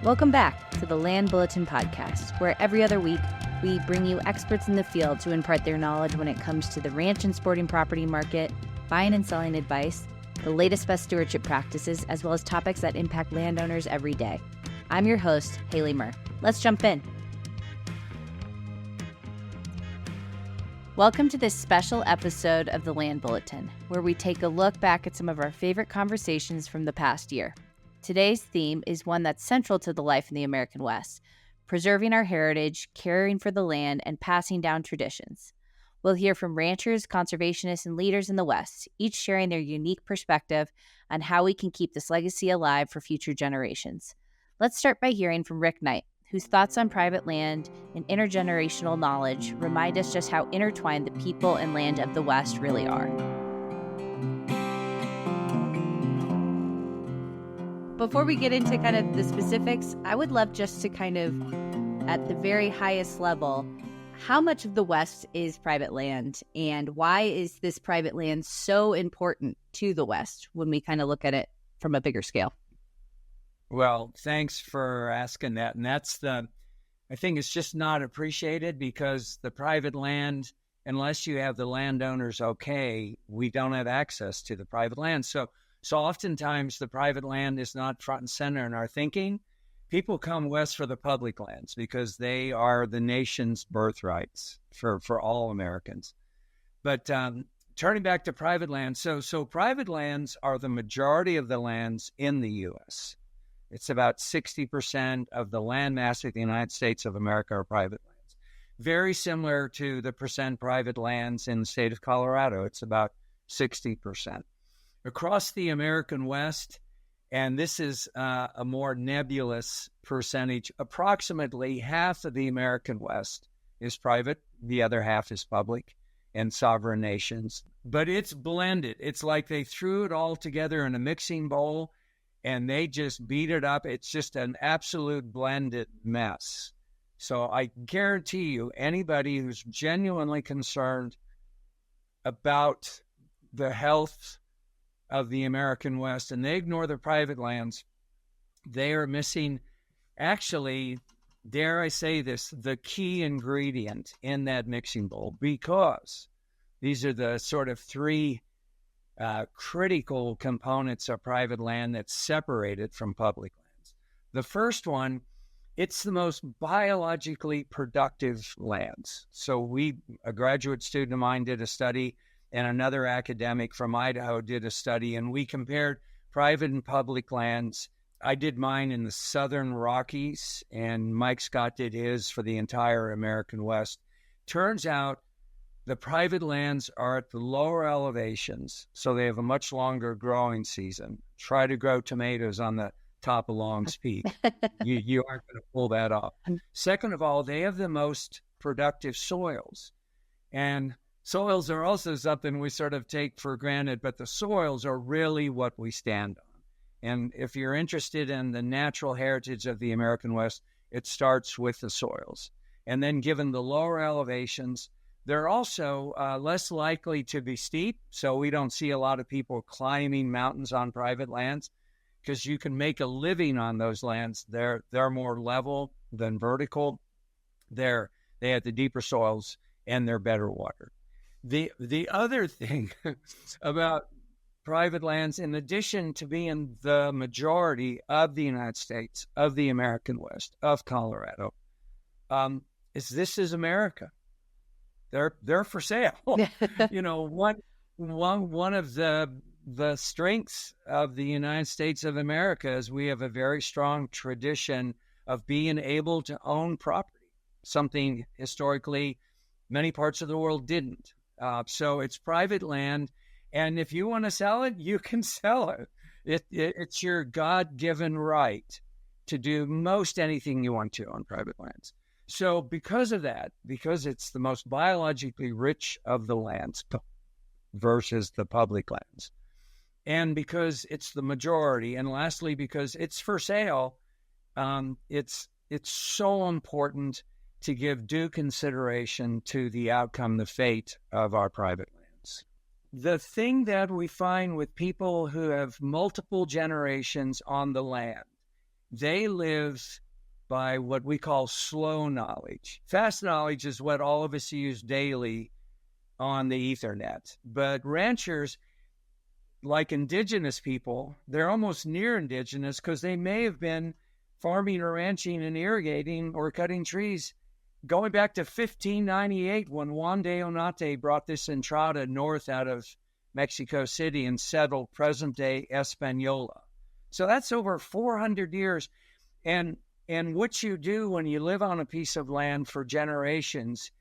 Welcome back to the Land Bulletin podcast, where every other week we bring you experts in the field to impart their knowledge when it comes to the ranch and sporting property market, buying and selling advice, the latest best stewardship practices, as well as topics that impact landowners every day. I'm your host, Haley Murr. Let's jump in. Welcome to this special episode of the Land Bulletin, where we take a look back at some of our favorite conversations from the past year. Today's theme is one that's central to the life in the American West, preserving our heritage, caring for the land, and passing down traditions. We'll hear from ranchers, conservationists, and leaders in the West, each sharing their unique perspective on how we can keep this legacy alive for future generations. Let's start by hearing from Rick Knight, whose thoughts on private land and intergenerational knowledge remind us just how intertwined the people and land of the West really are. Before we get into kind of the specifics, I would love just to kind of, at the very highest level, how much of the West is private land, and why is this private land so important to the West when we kind of look at it from a bigger scale? Well, thanks for asking that. And I think it's just not appreciated because the private land, unless you have the landowners okay, we don't have access to the private land. So oftentimes the private land is not front and center in our thinking. People come west for the public lands because they are the nation's birthrights for all Americans. But turning back to private lands, so private lands are the majority of the lands in the U.S. It's about 60% of the land mass of the United States of America are private lands. Very similar to the percent private lands in the state of Colorado. It's about 60%. Across the American West, and this is a more nebulous percentage, approximately half of the American West is private, the other half is public and sovereign nations. But it's blended. It's like they threw it all together in a mixing bowl and they just beat it up. It's just an absolute blended mess. So I guarantee you, anybody who's genuinely concerned about the health of the American West, and they ignore the private lands, they are missing, actually, dare I say this, the key ingredient in that mixing bowl, because these are the sort of three critical components of private land that's separated from public lands. The first one, it's the most biologically productive lands. So a graduate student of mine did a study, and another academic from Idaho did a study, and we compared private and public lands. I did mine in the Southern Rockies, and Mike Scott did his for the entire American West. Turns out the private lands are at the lower elevations, so they have a much longer growing season. Try to grow tomatoes on the top of Long's Peak. You aren't going to pull that off. Second of all, they have the most productive soils. And soils are also something we sort of take for granted, but the soils are really what we stand on. And if you're interested in the natural heritage of the American West, it starts with the soils. And then given the lower elevations, they're also less likely to be steep. So we don't see a lot of people climbing mountains on private lands because you can make a living on those lands. They're more level than vertical. They have the deeper soils and they're better water. The other thing about private lands, in addition to being the majority of the United States, of the American West, of Colorado, is this is America. They're for sale. You know, one of the strengths of the United States of America is we have a very strong tradition of being able to own property, something historically many parts of the world didn't. So it's private land, and if you want to sell it, you can sell it. It's your God-given right to do most anything you want to on private lands. So because of that, because it's the most biologically rich of the lands versus the public lands, and because it's the majority, and lastly, because it's for sale, it's so important to give due consideration to the outcome, the fate of our private lands. The thing that we find with people who have multiple generations on the land they live by what we call slow knowledge. Fast knowledge is what all of us use daily on the Ethernet. But ranchers, like indigenous people, they're almost near indigenous because they may have been farming or ranching and irrigating or cutting trees going back to 1598 when Juan de Onate brought this entrada north out of Mexico City and settled present-day Española. So that's over 400 years. And what you do when you live on a piece of land for generations,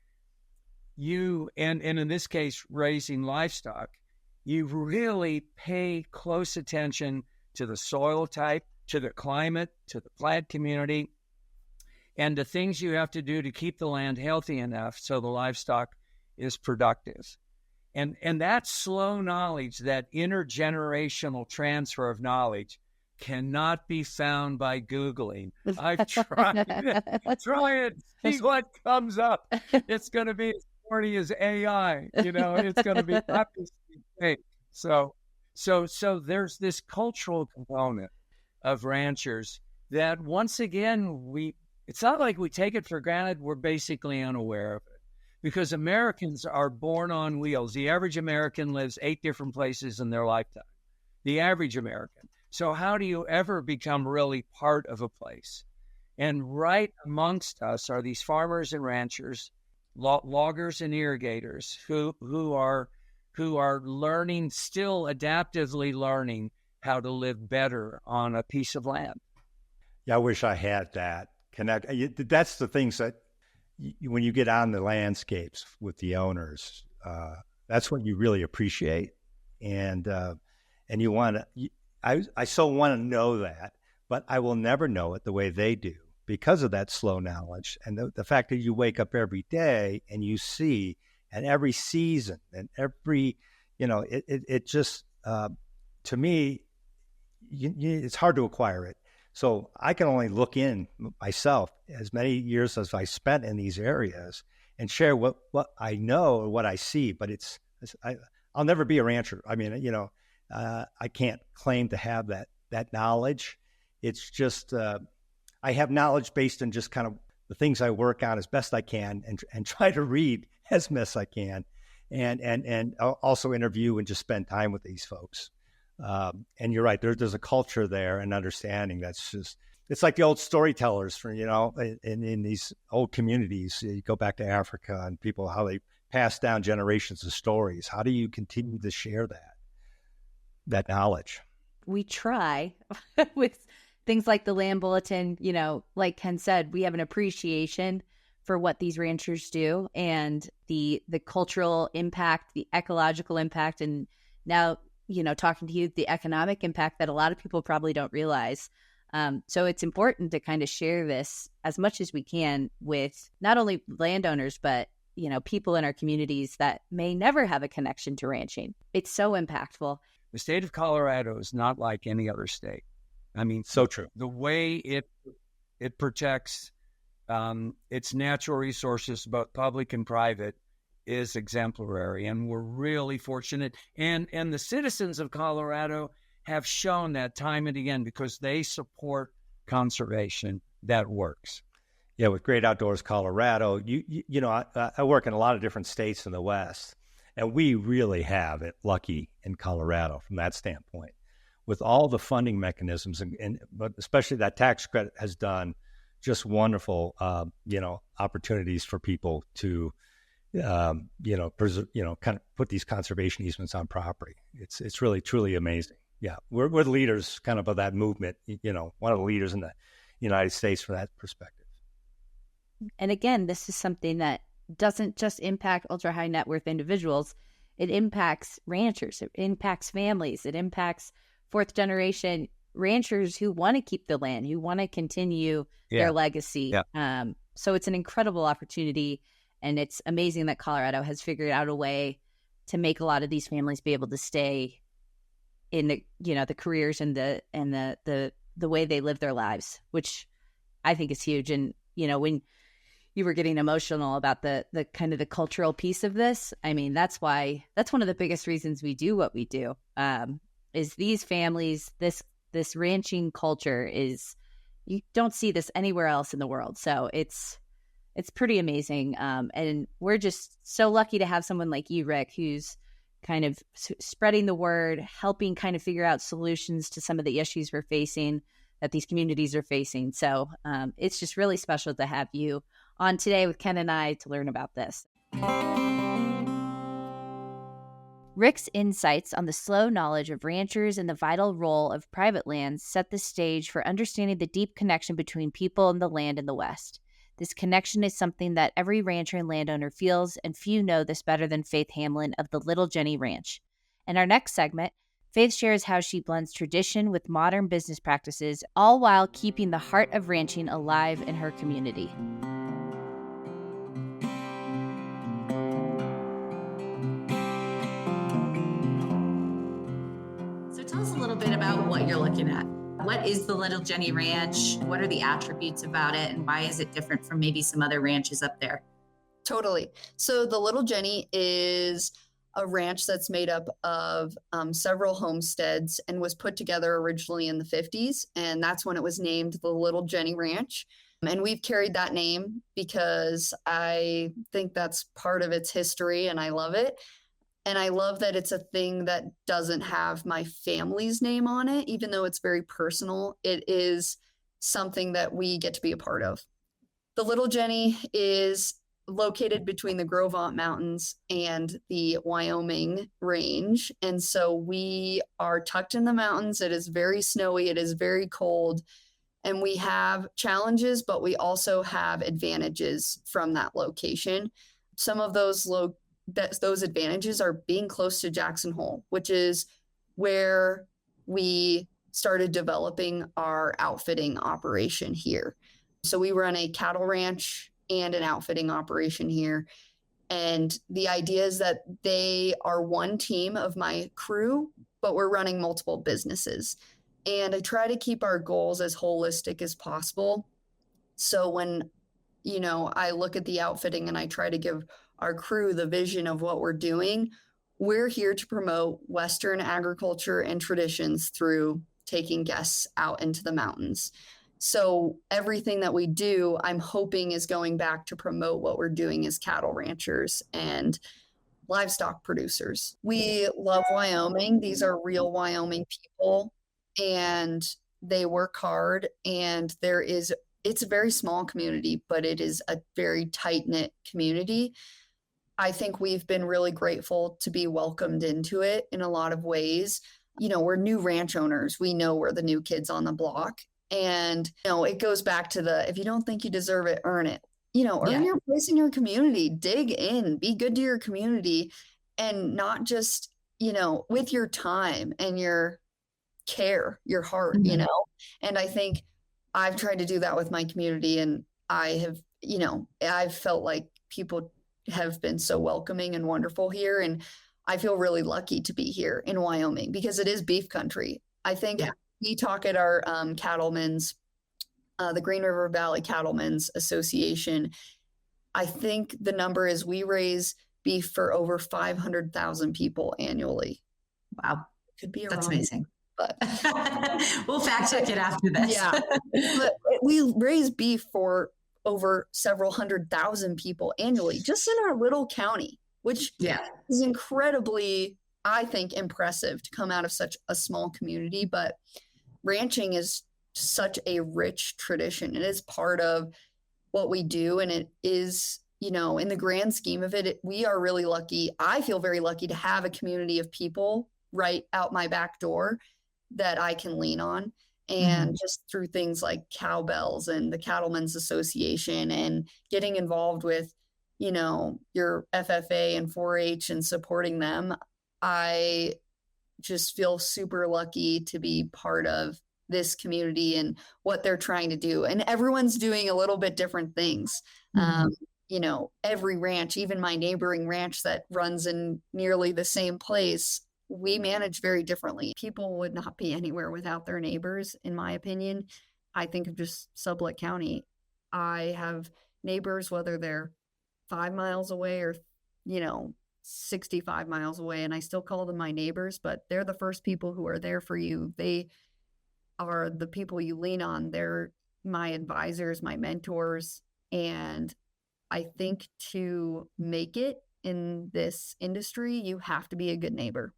and in this case, raising livestock, you really pay close attention to the soil type, to the climate, to the plant community, and the things you have to do to keep the land healthy enough so the livestock is productive. And that slow knowledge, that intergenerational transfer of knowledge, cannot be found by Googling. I've tried it. Try it. See what comes up. It's going to be as corny as AI. It's going to be obviously fake. So there's this cultural component of ranchers that, once again, it's not like we take it for granted. We're basically unaware of it because Americans are born on wheels. The average American lives 8 different places in their lifetime. The average American. So how do you ever become really part of a place? And right amongst us are these farmers and ranchers, loggers and irrigators who are learning, still adaptively learning how to live better on a piece of land. Yeah, I wish I had that connect. That's the things that when you get on the landscapes with the owners, that's what you really appreciate, and you want to. I so want to know that, but I will never know it the way they do because of that slow knowledge and the fact that you wake up every day and you see, and every season and every, it just, to me, it's hard to acquire it. So I can only look in myself as many years as I spent in these areas and share what I know or what I see, but I'll never be a rancher. I mean, I can't claim to have that knowledge. It's just I have knowledge based on just kind of the things I work on as best I can and try to read as best I can, and also interview and just spend time with these folks. And you're right, there's a culture there and understanding that's just, it's like the old storytellers for, in these old communities. You go back to Africa and people, how they pass down generations of stories. How do you continue to share that knowledge? We try with things like the Land Bulletin, like Ken said, we have an appreciation for what these ranchers do and the cultural impact, the ecological impact, and now, talking to you, the economic impact that a lot of people probably don't realize. So it's important to kind of share this as much as we can with not only landowners, but, people in our communities that may never have a connection to ranching. It's so impactful. The state of Colorado is not like any other state. I mean, so true. The way it protects its natural resources, both public and private, is exemplary, and we're really fortunate. And the citizens of Colorado have shown that time and again because they support conservation that works. Yeah, with Great Outdoors Colorado, I work in a lot of different states in the West, and we really have it lucky in Colorado from that standpoint, with all the funding mechanisms, but especially that tax credit has done just wonderful, opportunities for people to, kind of put these conservation easements on property. It's really truly amazing. Yeah, we're the leaders, kind of that movement. One of the leaders in the United States from that perspective. And again, this is something that doesn't just impact ultra high net worth individuals. It impacts ranchers. It impacts families. It impacts fourth generation ranchers who want to keep the land, who want to continue their legacy. Yeah. So it's an incredible opportunity, and it's amazing that Colorado has figured out a way to make a lot of these families be able to stay in the the careers and the way they live their lives, which I think is huge. And when you were getting emotional about the kind of the cultural piece of this, I mean, that's one of the biggest reasons we do what we do. Is these families, this ranching culture is, You don't see this anywhere else in the world. So it's pretty amazing. And we're just so lucky to have someone like you, Rick, who's kind of spreading the word, helping kind of figure out solutions to some of the issues we're facing, that these communities are facing. So it's just really special to have you on today with Ken and I to learn about this. Rick's insights on the slow knowledge of ranchers and the vital role of private lands set the stage for understanding the deep connection between people and the land in the West. This connection is something that every rancher and landowner feels, and few know this better than Faith Hamlin of the Little Jenny Ranch. In our next segment, Faith shares how she blends tradition with modern business practices, all while keeping the heart of ranching alive in her community. So tell us a little bit about what you're looking at. What is the Little Jenny Ranch? What are the attributes about it? And why is it different from maybe some other ranches up there? Totally. So the Little Jenny is a ranch that's made up of several homesteads and was put together originally in the 50s. And that's when it was named the Little Jenny Ranch. And we've carried that name because I think that's part of its history and I love it. And I love that it's a thing that doesn't have my family's name on it, even though it's very personal. It is something that we get to be a part of. The Little Jenny is located between the Gros Ventre Mountains and the Wyoming range. And so we are tucked in the mountains. It is very snowy. It is very cold. And we have challenges, but we also have advantages from that location. Some of those advantages are being close to Jackson Hole, which is where we started developing our outfitting operation here. So we run a cattle ranch and an outfitting operation here. And the idea is that they are one team of my crew, but we're running multiple businesses. And I try to keep our goals as holistic as possible. So when, I look at the outfitting and I try to give our crew the vision of what we're doing, we're here to promote Western agriculture and traditions through taking guests out into the mountains. So everything that we do, I'm hoping is going back to promote what we're doing as cattle ranchers and livestock producers. We love Wyoming. These are real Wyoming people and they work hard, and it's a very small community, but it is a very tight-knit community. I think we've been really grateful to be welcomed into it in a lot of ways. We're new ranch owners. We know we're the new kids on the block. And, it goes back to if you don't think you deserve it, earn it. Earn your place in your community, dig in, be good to your community, and not just, with your time and your care, your heart, And I think I've tried to do that with my community, and I have, I've felt like people have been so welcoming and wonderful here. And I feel really lucky to be here in Wyoming because it is beef country. I think we talk at our cattlemen's, the Green River Valley Cattlemen's Association. I think the number is we raise beef for over 500,000 people annually. Wow. Could be That's wrong, amazing. But we'll fact check it after this. Yeah. But we raise beef for over several 100,000 people annually, just in our little county, which is incredibly, I think, impressive to come out of such a small community. But ranching is such a rich tradition. It is part of what we do. And it is, in the grand scheme of it, we are really lucky. I feel very lucky to have a community of people right out my back door that I can lean on. And just through things like cowbells and the Cattlemen's Association and getting involved with, your FFA and 4-H and supporting them, I just feel super lucky to be part of this community and what they're trying to do. And everyone's doing a little bit different things. Every ranch, even my neighboring ranch that runs in nearly the same place, we manage very differently. People would not be anywhere without their neighbors, in my opinion. I think of just Sublette County. I have neighbors, whether they're 5 miles away or, 65 miles away, and I still call them my neighbors, but they're the first people who are there for you. They are the people you lean on. They're, my advisors, my mentors. And I think to make it in this industry, you have to be a good neighbor.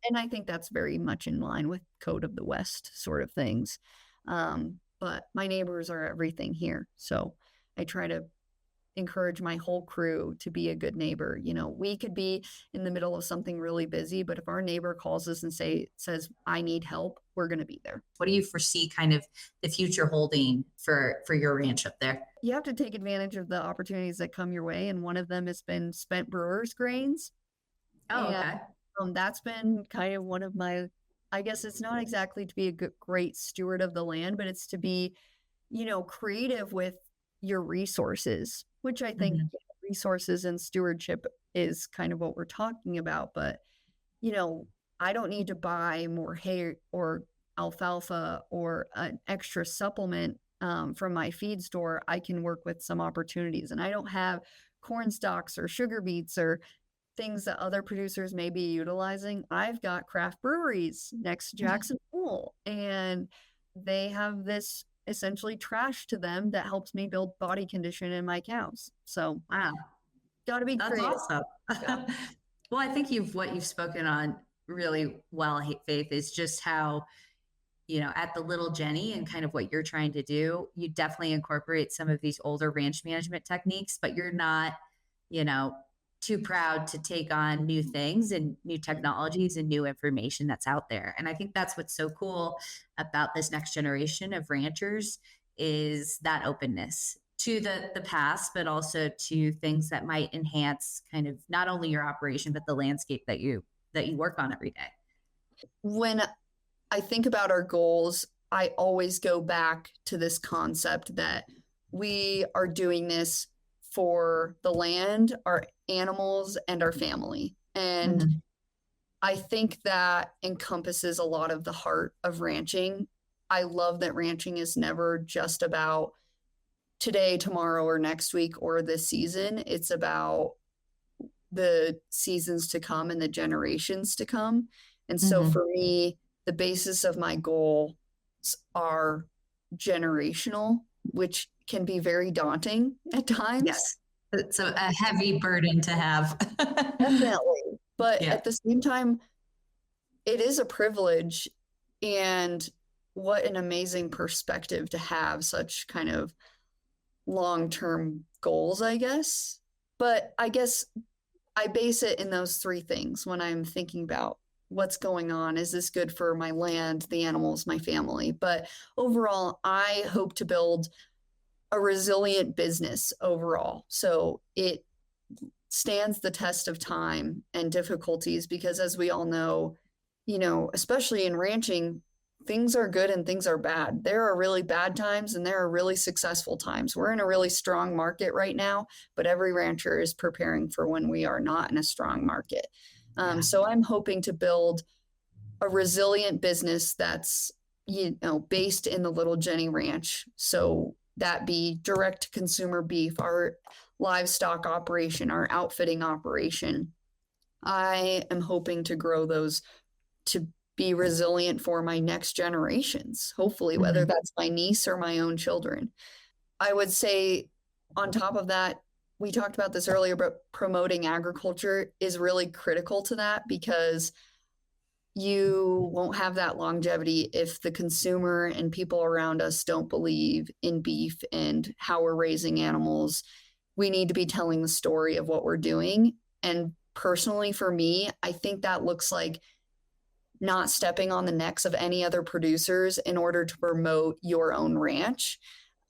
And I think that's very much in line with Code of the West sort of things. But my neighbors are everything here. So I try to encourage my whole crew to be a good neighbor. We could be in the middle of something really busy, but if our neighbor calls us and says, I need help, we're going to be there. What do you foresee kind of the future holding for your ranch up there? You have to take advantage of the opportunities that come your way. And one of them has been spent brewers grains. Oh, okay. That's been kind of one of my, I guess it's not exactly to be a great steward of the land, but it's to be, creative with your resources, which I think resources and stewardship is kind of what we're talking about. But, I don't need to buy more hay or alfalfa or an extra supplement from my feed store. I can work with some opportunities, and I don't have corn stalks or sugar beets or things that other producers may be utilizing. I've got craft breweries next to Jackson Pool, and they have this essentially trash to them that helps me build body condition in my cows. So wow, got to be that's creative. awesome. Yeah. Well, I think what you've spoken on really well, Faith, is just how, at the Little Jenny and kind of what you're trying to do, you definitely incorporate some of these older ranch management techniques, but you're not, too proud to take on new things and new technologies and new information that's out there. And I think that's what's so cool about this next generation of ranchers is that openness to the past, but also to things that might enhance kind of not only your operation, but the landscape that you work on every day. When I think about our goals, I always go back to this concept that we are doing this for the land, our animals, and our family. And I think that encompasses a lot of the heart of ranching. I love that ranching is never just about today, tomorrow, or next week, or this season. It's about the seasons to come and the generations to come. And so for me, the basis of my goals are generational, which can be very daunting at times. Yes. It's a heavy burden to have. Definitely. But at the same time, it is a privilege, and what an amazing perspective to have such kind of long-term goals, I guess. But I guess I base it in those three things when I'm thinking about what's going on. Is this good for my land, the animals, my family? But overall, I hope to build a resilient business overall. So it stands the test of time and difficulties, because as we all know, especially in ranching, things are good and things are bad. There are really bad times and there are really successful times. We're in a really strong market right now, but every rancher is preparing for when we are not in a strong market. So I'm hoping to build a resilient business that's, based in the Little Jenny Ranch. So that be direct consumer beef, our livestock operation, our outfitting operation. I am hoping to grow those to be resilient for my next generations, hopefully, whether that's my niece or my own children. I would say on top of that, we talked about this earlier, but promoting agriculture is really critical to that, because you won't have that longevity if the consumer and people around us don't believe in beef and how we're raising animals. We need to be telling the story of what we're doing. And personally, for me, I think that looks like not stepping on the necks of any other producers in order to promote your own ranch,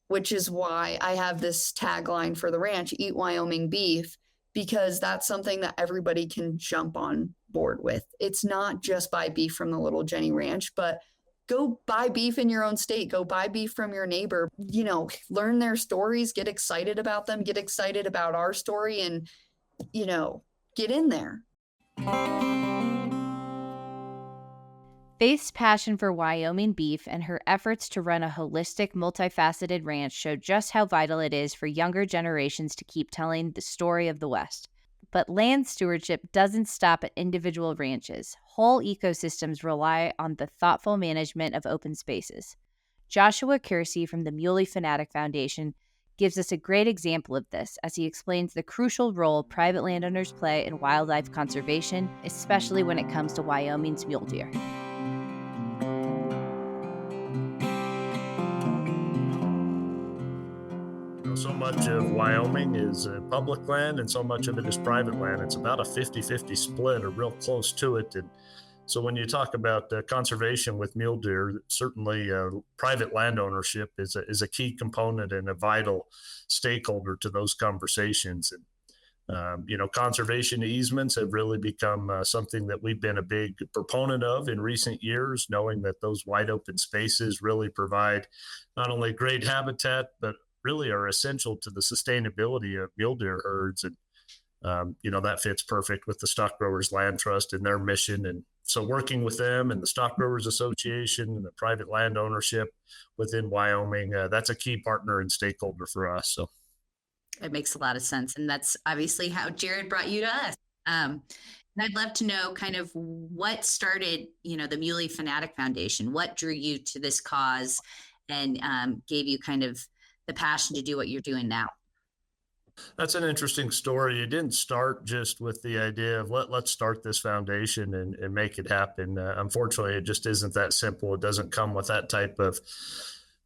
which is why I have this tagline for the ranch, Eat Wyoming Beef, because that's something that everybody can jump on board with. It's not just buy beef from the Little Jenny Ranch, but go buy beef in your own state. Go buy beef from your neighbor, learn their stories, get excited about them, get excited about our story, and, get in there. Faith's passion for Wyoming beef and her efforts to run a holistic, multifaceted ranch show just how vital it is for younger generations to keep telling the story of the West. But land stewardship doesn't stop at individual ranches. Whole ecosystems rely on the thoughtful management of open spaces. Joshua Coursey from the Mule Fanatic Foundation gives us a great example of this as he explains the crucial role private landowners play in wildlife conservation, especially when it comes to Wyoming's mule deer. So much of Wyoming is public land and so much of it is private land. It's about a 50-50 split or real close to it. And so when you talk about conservation with mule deer, certainly private land ownership is a key component and a vital stakeholder to those conversations. And conservation easements have really become something that we've been a big proponent of in recent years, knowing that those wide open spaces really provide not only great habitat, but really are essential to the sustainability of mule deer herds. And, that fits perfect with the Stock Growers Land Trust and their mission. And so working with them and the Stock Growers Association and the private land ownership within Wyoming, that's a key partner and stakeholder for us. So it makes a lot of sense. And that's obviously how Jared brought you to us. And I'd love to know kind of what started, the Mule Fanatic Foundation. What drew you to this cause and gave you kind of the passion to do what you're doing now? That's an interesting story. It didn't start just with the idea of let's start this foundation and make it happen. Unfortunately, it just isn't that simple. It doesn't come with that type of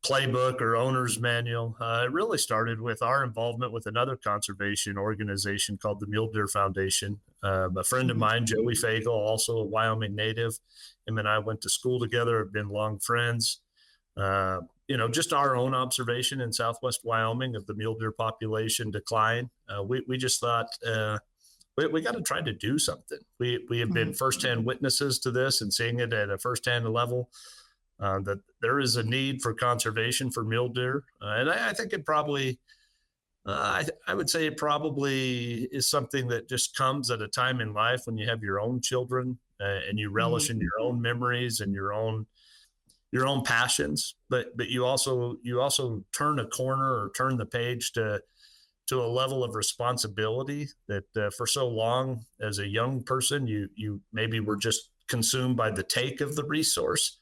playbook or owner's manual. It really started with our involvement with another conservation organization called the Mule Deer Foundation. A friend of mine, Joey Fagel, also a Wyoming native, him and I went to school together, have been long friends. Just our own observation in Southwest Wyoming of the mule deer population decline. We just thought we got to try to do something. We have been firsthand witnesses to this and seeing it at a firsthand level that there is a need for conservation for mule deer. And I think it probably, I would say it probably is something that just comes at a time in life when you have your own children and you relish in your own memories and your own passions, but you also turn a corner or turn the page to a level of responsibility that for so long as a young person, you maybe were just consumed by the take of the resource.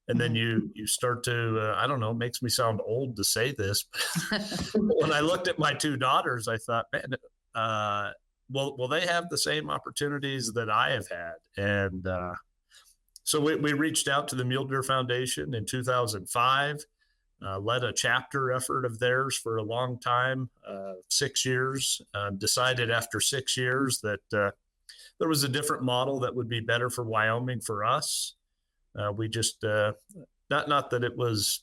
And then you start to, I don't know, it makes me sound old to say this, but when I looked at my two daughters, I thought, man, will they have the same opportunities that I have had? And, so we reached out to the Mule Deer Foundation in 2005, led a chapter effort of theirs for a long time, 6 years, decided after 6 years that there was a different model that would be better for Wyoming for us. We just, not that it was,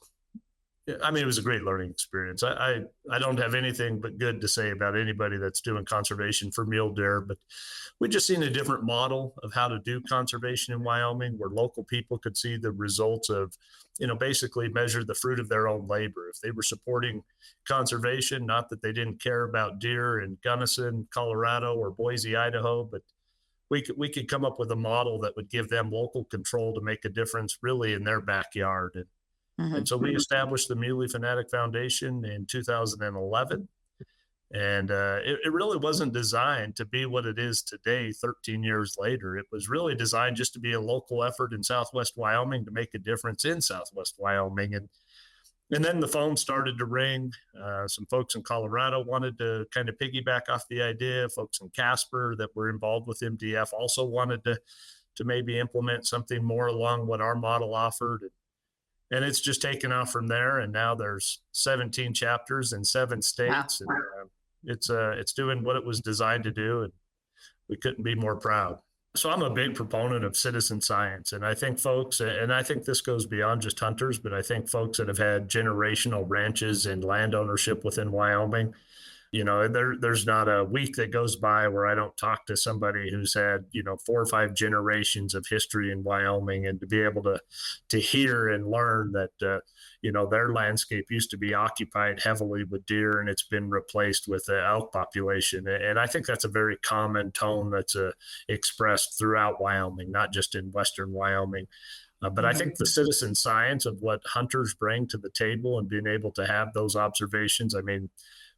it was a great learning experience. I don't have anything but good to say about anybody that's doing conservation for mule deer, but we just seen a different model of how to do conservation in Wyoming where local people could see the results of, basically measure the fruit of their own labor. If they were supporting conservation, not that they didn't care about deer in Gunnison, Colorado or Boise, Idaho, but we could come up with a model that would give them local control to make a difference really in their backyard. And so we established the Mule Fanatic Foundation in 2011. And it really wasn't designed to be what it is today, 13 years later. It was really designed just to be a local effort in Southwest Wyoming to make a difference in Southwest Wyoming. And then the phone started to ring. Some folks in Colorado wanted to kind of piggyback off the idea. Folks in Casper that were involved with MDF also wanted to maybe implement something more along what our model offered. And it's just taken off from there. And now there's 17 chapters in 7 states. Wow. And it's doing what it was designed to do. And we couldn't be more proud. So I'm a big proponent of citizen science. And I think folks, and I think this goes beyond just hunters, but I think folks that have had generational ranches and land ownership within Wyoming, there's not a week that goes by where I don't talk to somebody who's had, 4 or 5 generations of history in Wyoming, and to be able to hear and learn that, their landscape used to be occupied heavily with deer and it's been replaced with the elk population. And I think that's a very common tone that's expressed throughout Wyoming, not just in Western Wyoming. But I think the citizen science of what hunters bring to the table and being able to have those observations,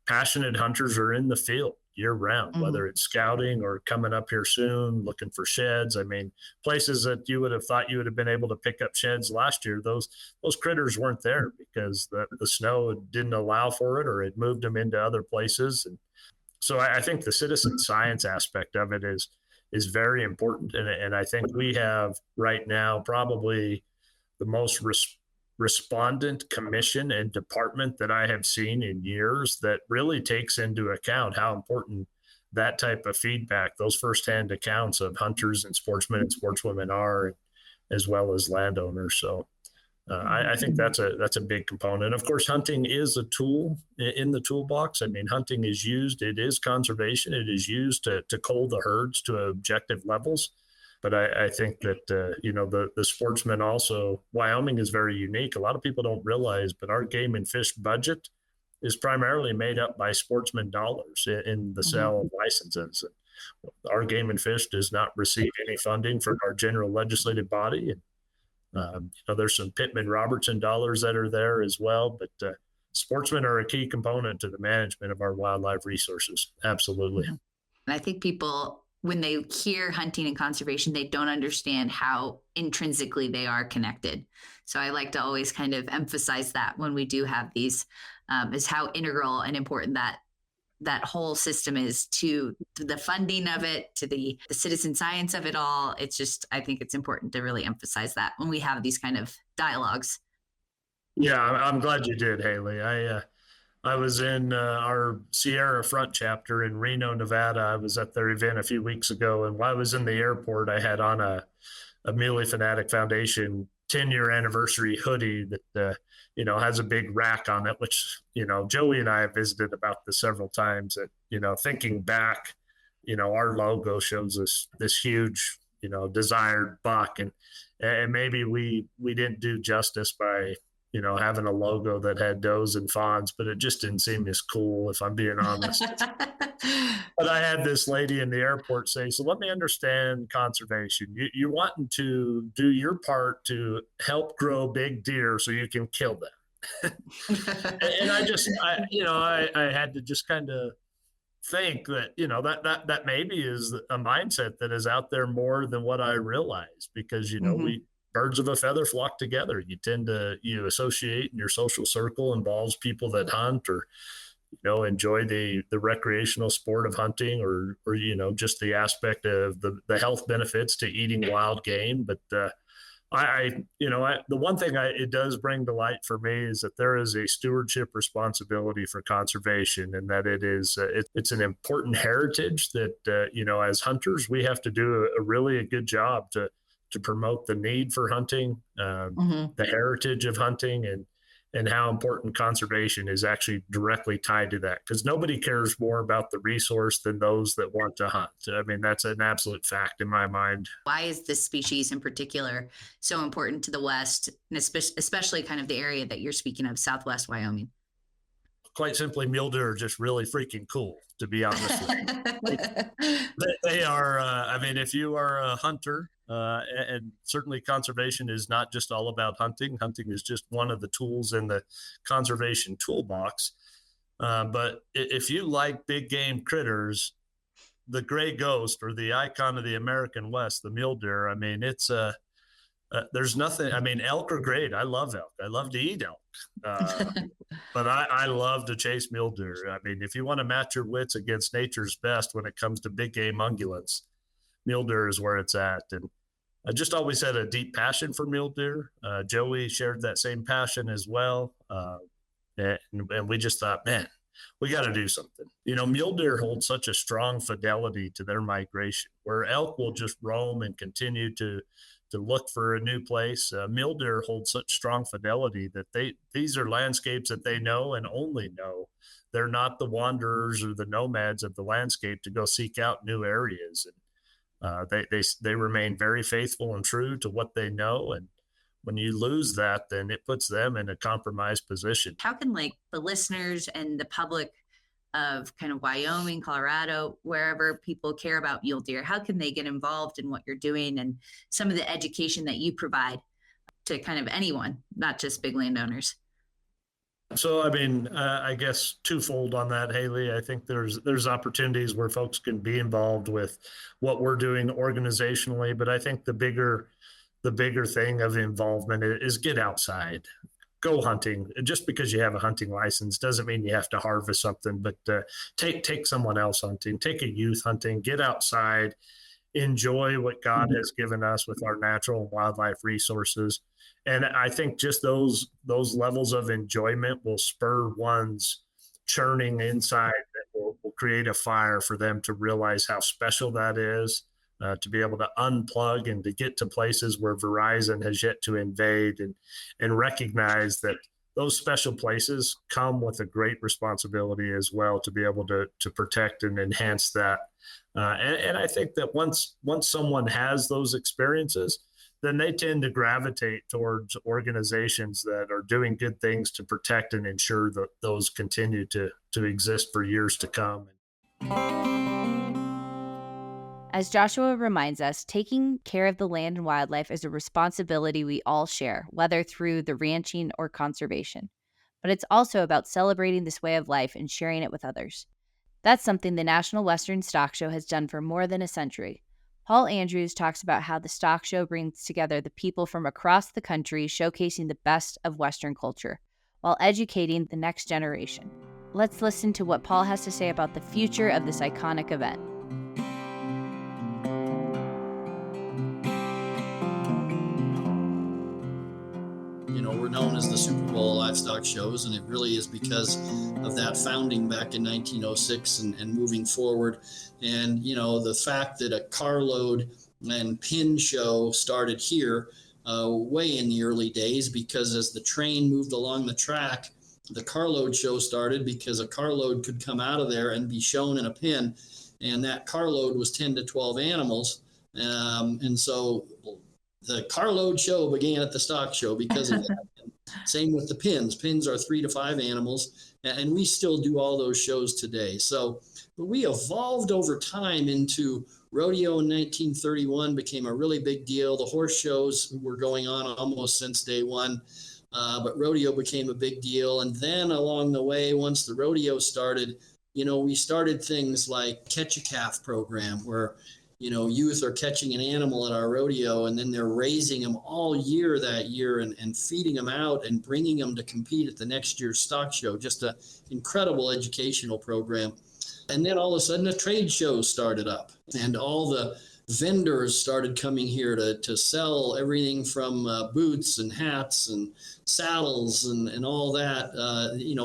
passionate hunters are in the field year round, whether it's scouting or coming up here soon, looking for sheds. I mean, places that you would have thought you would have been able to pick up sheds last year, those critters weren't there because the snow didn't allow for it, or it moved them into other places. And so I think the citizen science aspect of it is very important. And I think we have right now probably the most respondent commission and department that I have seen in years that really takes into account how important that type of feedback, those firsthand accounts of hunters and sportsmen and sportswomen are, as well as landowners. So I think that's a big component. Of course, hunting is a tool in the toolbox. I mean, hunting is used, it is conservation. It is used to cull the herds to objective levels. But I think that, the sportsmen also, Wyoming is very unique. A lot of people don't realize, but our game and fish budget is primarily made up by sportsman dollars in the sale of licenses. Our game and fish does not receive any funding from our general legislative body. And, there's some Pittman-Robertson dollars that are there as well. But sportsmen are a key component to the management of our wildlife resources. Absolutely. And I think people, when they hear hunting and conservation, they don't understand how intrinsically they are connected. So I like to always kind of emphasize that when we do have these, is how integral and important that whole system is to the funding of it, to the citizen science of it all. It's just, I think it's important to really emphasize that when we have these kind of dialogues. Yeah, I'm glad you did, Haley. I was in our Sierra Front chapter in Reno, Nevada. I was at their event a few weeks ago, and while I was in the airport, I had on a Mule Fanatic Foundation 10-year anniversary hoodie that has a big rack on it, which Joey and I have visited about this several times. That thinking back, our logo shows us this huge desired buck, and maybe we didn't do justice by having a logo that had does and fawns, but it just didn't seem as cool, if I'm being honest. But I had this lady in the airport say, so let me understand conservation. You're wanting to do your part to help grow big deer so you can kill them. And I had to just kind of think that, that maybe is a mindset that is out there more than what I realized, because, we birds of a feather flock together. You tend to, associate, in your social circle involves people that hunt or, enjoy the recreational sport of hunting or, just the aspect of the health benefits to eating wild game. But, the one thing it does bring to light for me is that there is a stewardship responsibility for conservation, and that it's an important heritage that, as hunters, we have to do a really good job to promote the need for hunting, the heritage of hunting, and how important conservation is actually directly tied to that. Because nobody cares more about the resource than those that want to hunt. I mean, that's an absolute fact in my mind. Why is this species in particular so important to the West, and especially kind of the area that you're speaking of, Southwest Wyoming? Quite simply, mule deer are just really freaking cool, to be honest with you. They are, if you are a hunter, and certainly conservation is not just all about hunting. Hunting is just one of the tools in the conservation toolbox. But if you like big game critters, the gray ghost, or the icon of the American West, the mule deer, it's there's nothing. Elk are great. I love elk. I love to eat elk. But I love to chase mule deer. If you want to match your wits against nature's best when it comes to big game ungulates, mule deer is where it's at. And I just always had a deep passion for mule deer. Joey shared that same passion as well. And we just thought, man, we got to do something. Mule deer hold such a strong fidelity to their migration, where elk will just roam and continue to look for a new place. Mule deer hold such strong fidelity that these are landscapes that they know and only know. They're not the wanderers or the nomads of the landscape to go seek out new areas. And they remain very faithful and true to what they know. And when you lose that, then it puts them in a compromised position. How can the listeners and the public of kind of Wyoming, Colorado, wherever people care about mule deer, how can they get involved in what you're doing and some of the education that you provide to kind of anyone, not just big landowners? So, I mean, I guess twofold on that, Haley. I think there's opportunities where folks can be involved with what we're doing organizationally, but I think the bigger thing of involvement is get outside, go hunting. Just because you have a hunting license doesn't mean you have to harvest something, but take someone else hunting, take a youth hunting, get outside, enjoy what God has given us with our natural and wildlife resources. And I think just those levels of enjoyment will spur one's churning inside that will create a fire for them to realize how special that is, to be able to unplug and to get to places where Verizon has yet to invade, and recognize that those special places come with a great responsibility as well to be able to protect and enhance that. And I think that once someone has those experiences, then they tend to gravitate towards organizations that are doing good things to protect and ensure that those continue to exist for years to come. As Joshua reminds us, taking care of the land and wildlife is a responsibility we all share, whether through the ranching or conservation. But it's also about celebrating this way of life and sharing it with others. That's something the National Western Stock Show has done for more than a century. Paul Andrews talks about how the stock show brings together the people from across the country, showcasing the best of Western culture, while educating the next generation. Let's listen to what Paul has to say about the future of this iconic event. We're known as the Super Bowl livestock shows, and it really is because of that founding back in 1906 and moving forward. And, the fact that a carload and pin show started here way in the early days, because as the train moved along the track, the carload show started because a carload could come out of there and be shown in a pin. And that carload was 10 to 12 animals. And so the carload show began at the stock show because of that. Same with the pins. Pins are 3 to 5 animals, and we still do all those shows today. So we evolved over time into rodeo in 1931, became a really big deal. The horse shows were going on almost since day one, but rodeo became a big deal. And then along the way, once the rodeo started, we started things like Catch a Calf program, where youth are catching an animal at our rodeo, and then they're raising them all year that year and feeding them out and bringing them to compete at the next year's stock show. Just an incredible educational program. And then all of a sudden a trade show started up, and all the vendors started coming here to sell everything from boots and hats and saddles and all that.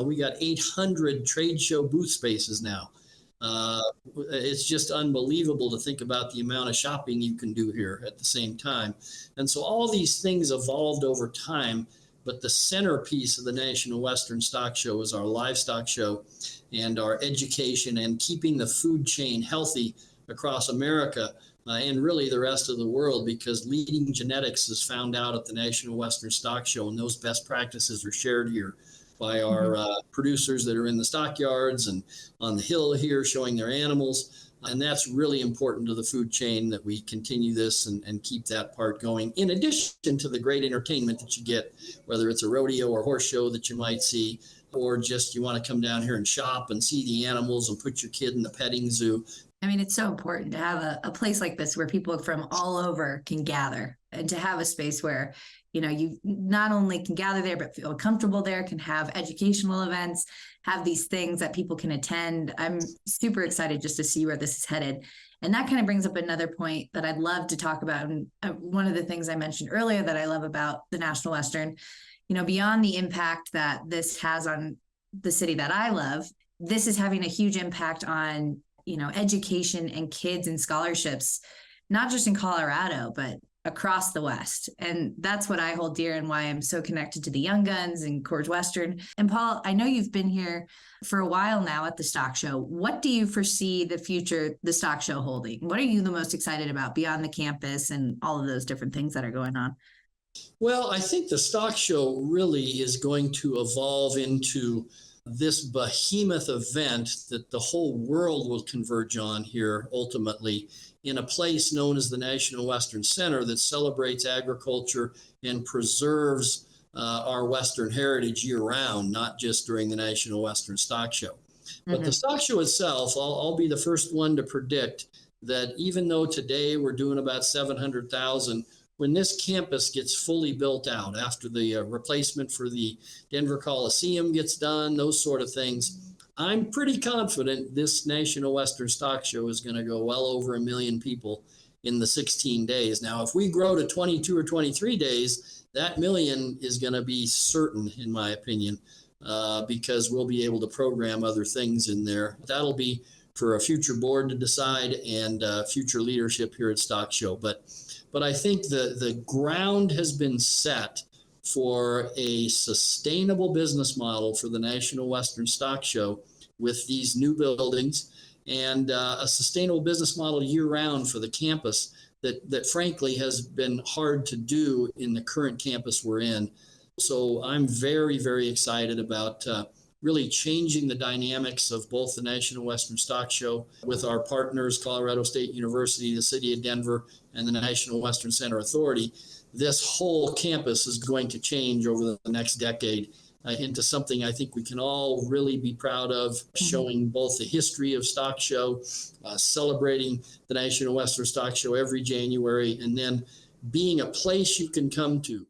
We got 800 trade show booth spaces now. It's just unbelievable to think about the amount of shopping you can do here at the same time. And so all these things evolved over time, but the centerpiece of the National Western Stock Show is our livestock show and our education and keeping the food chain healthy across America and really the rest of the world, because leading genetics is found out at the National Western Stock Show, and those best practices are shared here by our producers that are in the stockyards and on the hill here showing their animals. And that's really important to the food chain, that we continue this and keep that part going, in addition to the great entertainment that you get, whether it's a rodeo or horse show that you might see, or just you want to come down here and shop and see the animals and put your kid in the petting zoo. I mean, it's so important to have a place like this where people from all over can gather, and to have a space where, you not only can gather there, but feel comfortable there, can have educational events, have these things that people can attend. I'm super excited just to see where this is headed. And that kind of brings up another point that I'd love to talk about. And one of the things I mentioned earlier that I love about the National Western, beyond the impact that this has on the city that I love, this is having a huge impact on, education and kids and scholarships, not just in Colorado, but across the West. And that's what I hold dear, and why I'm so connected to the Young Guns and Coors Western. And Paul, I know you've been here for a while now at the stock show. What do you foresee the future, the stock show holding? What are you the most excited about beyond the campus and all of those different things that are going on? Well, I think the stock show really is going to evolve into this behemoth event that the whole world will converge on here ultimately, in a place known as the National Western Center that celebrates agriculture and preserves our Western heritage year round, not just during the National Western Stock Show. But the stock show itself, I'll be the first one to predict that even though today we're doing about 700,000, when this campus gets fully built out after the replacement for the Denver Coliseum gets done, those sort of things, I'm pretty confident this National Western Stock Show is going to go well over 1 million people in the 16 days. Now, if we grow to 22 or 23 days, that million is going to be certain, in my opinion, because we'll be able to program other things in there. That'll be for a future board to decide and future leadership here at Stock Show. But I think the ground has been set for a sustainable business model for the National Western Stock Show with these new buildings and a sustainable business model year-round for the campus that frankly has been hard to do in the current campus we're in. So I'm very, very excited about really changing the dynamics of both the National Western Stock Show with our partners, Colorado State University, the City of Denver, and the National Western Center Authority. This whole campus is going to change over the next decade into something I think we can all really be proud of, showing both the history of Stock Show, celebrating the National Western Stock Show every January, and then being a place you can come to.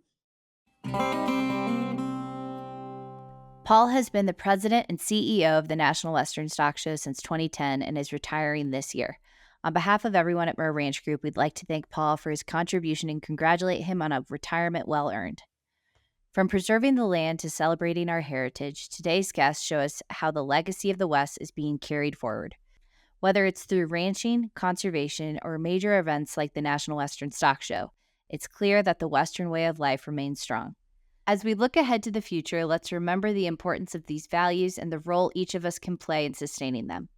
Paul has been the president and CEO of the National Western Stock Show since 2010 and is retiring this year. On behalf of everyone at Murr Ranch Group, we'd like to thank Paul for his contribution and congratulate him on a retirement well earned. From preserving the land to celebrating our heritage, today's guests show us how the legacy of the West is being carried forward. Whether it's through ranching, conservation, or major events like the National Western Stock Show, it's clear that the Western way of life remains strong. As we look ahead to the future, let's remember the importance of these values and the role each of us can play in sustaining them.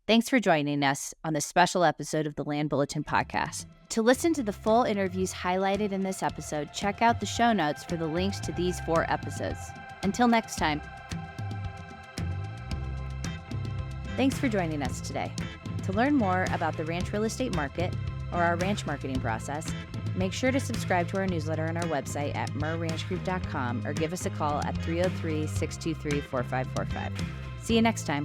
Thanks for joining us on this special episode of the Land Bulletin podcast. To listen to the full interviews highlighted in this episode, check out the show notes for the links to these 4 episodes. Until next time. Thanks for joining us today. To learn more about the ranch real estate market or our ranch marketing process, make sure to subscribe to our newsletter on our website at murranchgroup.com or give us a call at 303-623-4545. See you next time.